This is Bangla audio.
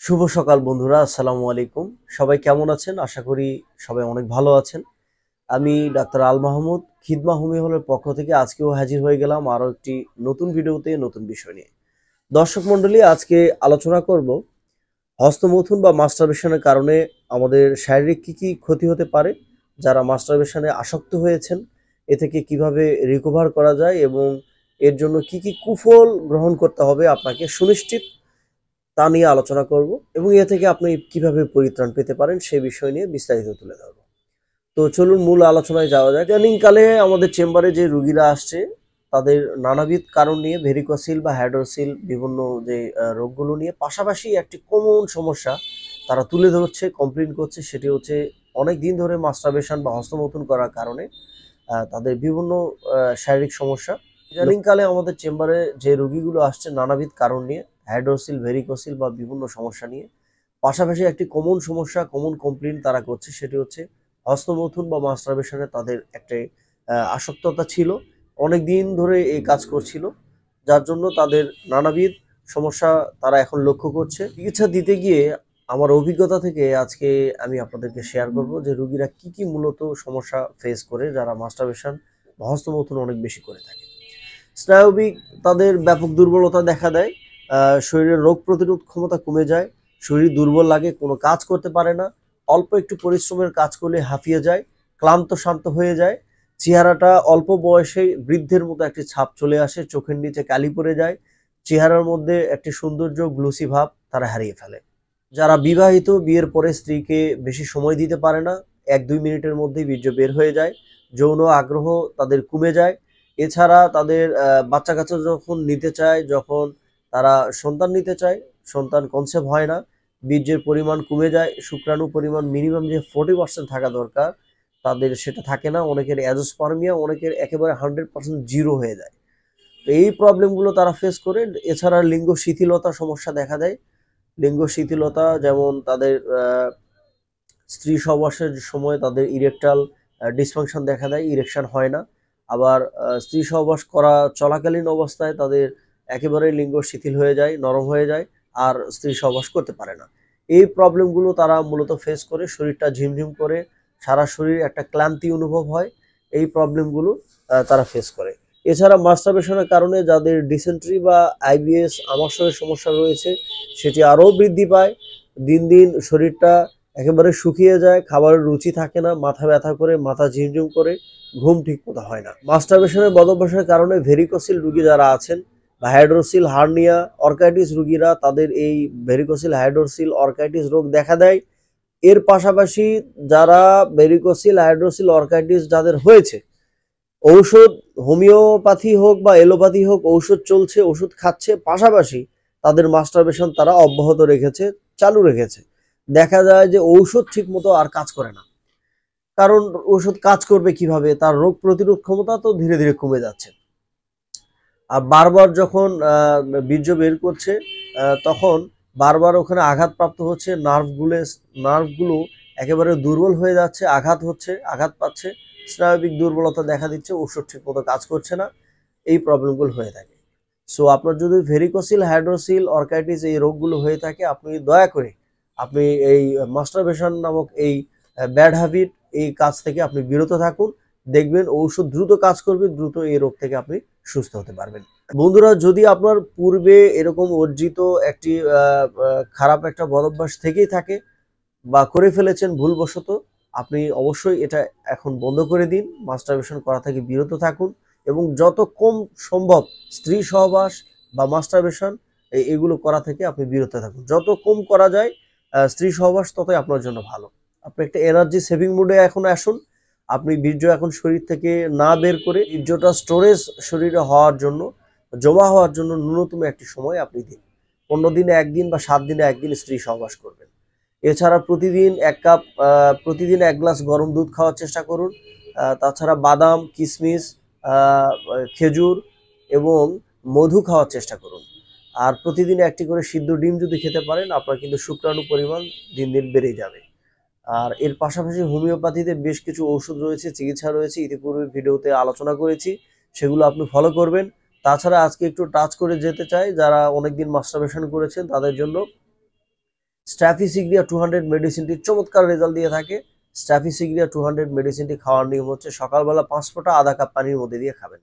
শুভ সকাল বন্ধুরা, আসসালামু আলাইকুম। সবাই কেমন আছেন? আশা করি সবাই অনেক ভালো আছেন। আমি ডাক্তার আল মাহমুদ, খিদমা হোমিও হলের পক্ষ থেকে আজকেও হাজির হয়ে গেলাম আরো একটি নতুন ভিডিওতে, নতুন বিষয় নিয়ে। দর্শক মণ্ডলী, আজকে আলোচনা করব হস্তমৈথুন বা মাস্টারবেশনের কারণে আমাদের শারীরিক কি কি ক্ষতি হতে পারে, যারা মাস্টারবেশনে আসক্ত হয়েছেন এ থেকে কিভাবে রিকভার করা যায় এবং এর জন্য কি কি কুফল গ্রহণ করতে হবে আপনাকে সুনিশ্চিত, তা নিয়ে আলোচনা করব এবং এ থেকে আপনি কিভাবে পরিত্রাণ পেতে পারেন সে বিষয় নিয়ে বিস্তারিত তুলে ধরব। তো চলুন মূল আলোচনায় যাওয়া যায়। ইদানিংকালে আমাদের চেম্বারে যে রুগীরা আসছে তাদের নানাবিধ কারণ নিয়ে ভেরিকোসিল বা হাইড্রোসিল বিভিন্ন যে রোগগুলো নিয়ে পাশাপাশি একটি কমন সমস্যা তারা তুলে ধরছে, কমপ্লেন করছে, সেটি হচ্ছে অনেক দিন ধরে মাস্টারবেশন বা হস্তমৈথুন করার কারণে তাদের বিভিন্ন শারীরিক সমস্যা। ইদানিংকালে আমাদের চেম্বারে যে রোগীগুলো আসছে নানাবিধ কারণ নিয়ে, হাইড্রোসিল, ভেরিকোসিল বা বিভিন্ন সমস্যা নিয়ে, পাশাপাশি একটি কমন সমস্যা, কমন কমপ্লেন তারা করছে, সেটি হচ্ছে হস্তমৈথুন বা মাস্টারবেশনে তাদের একটা আসক্ততা ছিল, অনেক দিন ধরে এই কাজ করছিল, যার জন্য তাদের নানাবিধ সমস্যা তারা এখন লক্ষ্য করছে। চিকিৎসা দিতে গিয়ে আমার অভিজ্ঞতা থেকে আজকে আমি আপনাদেরকে শেয়ার করব যে রোগীরা কি কি মূলত সমস্যা ফেস করে যারা মাস্টারবেশন বা হস্তমৈথুন অনেক বেশি করে থাকে। স্নায়বিক তাদের ব্যাপক দুর্বলতা দেখা দেয়, শরীরের রোগ প্রতিরোধ ক্ষমতা কমে যায়, শরীর দুর্বল লাগে, কোনো কাজ করতে পারে না, অল্প একটু পরিশ্রমের কাজ করলে হাঁপিয়ে যায়, ক্লান্ত শান্ত হয়ে যায়, চেহারাটা অল্প বয়সেই বৃদ্ধের মতো একটি ছাপ চলে আসে, চোখের নিচে কালি পড়ে যায়, চেহারার মধ্যে একটি সৌন্দর্য গ্লোসি ভাব তারা হারিয়ে ফেলে। যারা বিবাহিত, বিয়ের পরে স্ত্রীকে বেশি সময় দিতে পারে না, ১-২ মিনিটের মধ্যেই বীর্য বের হয়ে যায়, যৌন আগ্রহ তাদের কমে যায়। এছাড়া তাদের বাচ্চা-কাচ্চা যখন নিতে চায়, যখন তারা সন্তান নিতে চায়, সন্তান কনসেপ্ট হয় না, বীর্যের পরিমাণ কমে যায়, শুক্রাণু পরিমাণ মিনিমাম যে 40% থাকা দরকার তাদের সেটা থাকে না, অনেকের অ্যাজোস্পার্মিয়া, অনেকের একেবারে 100% জিরো হয়ে যায়। তো এই প্রবলেমগুলো তারা ফেস করে। এছাড়া লিঙ্গ শিথিলতার সমস্যা দেখা দেয়। লিঙ্গ শিথিলতা যেমন তাদের স্ত্রী সহবাসের সময় তাদের ইরেকটাল ডিসফাংশন দেখা দেয়, ইরেকশন হয় না। আবার স্ত্রী সহবাস করা চলাকালীন অবস্থায় তাদের একেবারে লিঙ্গ শিথিল হয়ে যায়, নরম হয়ে যায়, আর স্ত্রী সহবাস করতে পারে না। এই প্রবলেমগুলো তারা মূলত ফেস করে, শরীরটা ঝিমঝিম করে, সারা শরীর একটা ক্লান্তি অনুভব হয়, এই প্রবলেমগুলো তারা ফেস করে। এছাড়া মাস্টারবেশনের কারণে যাদের ডিসেন্ট্রি বা আইবিএস আমাশয়ের সমস্যা রয়েছে সেটি আরও বৃদ্ধি পায়। দিন দিন শরীরটা একেবারে শুকিয়ে যায়, খাবারের রুচি থাকে না, মাথা ব্যথা করে, মাথা ঝিমঝিম করে, ঘুম ঠিক মতো হয় না। মাস্টারবেশনের বদভ্যাসের কারণে ভেরিকোসিল রুগী যারা আছেন বা হাইড্রোসিল, হার্নিয়া, অর্কাইটিস রুগীরা তাদের এই ভেরিকোসিল, হাইড্রোসিল, অর্কাইটিস রোগ দেখা দেয়। এর পাশাপাশি যারা ভেরিকোসিল, হাইড্রোসিল, অর্কাইটিস যাদের হয়েছে, ঔষধ হোমিওপ্যাথি হোক বা এলোপ্যাথি হোক ঔষধ চলছে, ওষুধ খাচ্ছে, পাশাপাশি তাদের মাস্টারবেশন তারা অব্যাহত রেখেছে, চালু রেখেছে। দেখা যায় যে ঔষধ ঠিক মতো আর কাজ করে না, কারণ ওষুধ কাজ করবে কিভাবে, তার রোগ প্রতিরোধ ক্ষমতা তো ধীরে ধীরে কমে যাচ্ছে। আর বারবার যখন বীর্য বের করছে তখন বারবার ওখানে আঘাতপ্রাপ্ত হচ্ছে, নার্ভগুলো একেবারে দুর্বল হয়ে যাচ্ছে, আঘাত হচ্ছে, আঘাত পাচ্ছে, স্নায়বিক দুর্বলতা দেখা দিচ্ছে, ওষুধ ঠিক মতো কাজ করছে না, এই প্রবলেমগুলো হয়ে থাকে। সো আপনার যদি ভেরিকোসিল, হাইড্রোসিল, অর্কাইটিস এই রোগগুলো হয়ে থাকে, আপনি দয়া করে আপনি এই মাস্টারবেশন নামক এই ব্যাড হ্যাবিট, এই কাজ থেকে আপনি বিরত থাকুন। দেখবেন ঔষধ দ্রুত কাজ করবে, দ্রুত এই রোগ থেকে আপনি সুস্থ হতে পারবেন। বন্ধুরা, যদি আপনার পূর্বে এরকম অর্জিত একটি খারাপ একটা বদভ্যাস থেকেই থাকে বা করে ফেলেছেন ভুলবশত, আপনি অবশ্যই এটা এখন বন্ধ করে দিন, মাস্টারবেশন করা থেকে বিরত থাকুন এবং যত কম সম্ভব স্ত্রী সহবাস বা মাস্টারবেশন এগুলো করা থেকে আপনি বিরত থাকুন। যত কম করা যায় স্ত্রী সহবাস ততই আপনার জন্য ভালো। আপনি একটা এনার্জি সেভিং মুডে এখন আসুন। আপনি বীর্য এখন শরীর থেকে না বের করে বীর্যটা স্টোরেজ শরীরে হওয়ার জন্য, জমা হওয়ার জন্য ন্যূনতম একটি সময় আপনি দিন। 15 দিনে একদিন বা 7 দিনে একদিন স্ত্রী সহবাস করবেন। এছাড়া প্রতিদিন ১ কাপ প্রতিদিন ১ গ্লাস গরম দুধ খাওয়ার চেষ্টা করুন। তাছাড়া বাদাম, কিশমিশ, আ খেজুর এবং মধু খাওয়ার চেষ্টা করুন। আর প্রতিদিন ১ টি করে সিদ্ধ ডিম যদি খেতে পারেন, আপনার কিন্তু শুক্রাণুর পরিমাণ দিন দিন বেড়েই যাবে। আর এর পাশাপাশি হোমিওপ্যাথিতে বেশ কিছু ঔষধ রয়েছে, চিকিৎসা রয়েছে, ইতিপূর্বে ভিডিওতে আলোচনা করেছি, সেগুলো আপনি ফলো করবেন। তাছাড়া আজকে একটু টাচ করে যেতে চাই, যারা অনেকদিন মাস্টারবেশন করেছেন তাদের জন্য স্ট্র্যাফিসিগ্রিয়া 200 মেডিসিনটি চমৎকার রেজাল্ট দিয়ে থাকে। স্ট্র্যাফিসিগ্রিয়া 200 মেডিসিনটি খাওয়ার নিয়ম হচ্ছে সকালবেলা 5 ফোঁটা আধা কাপ পানির মধ্যে দিয়ে খাবেন।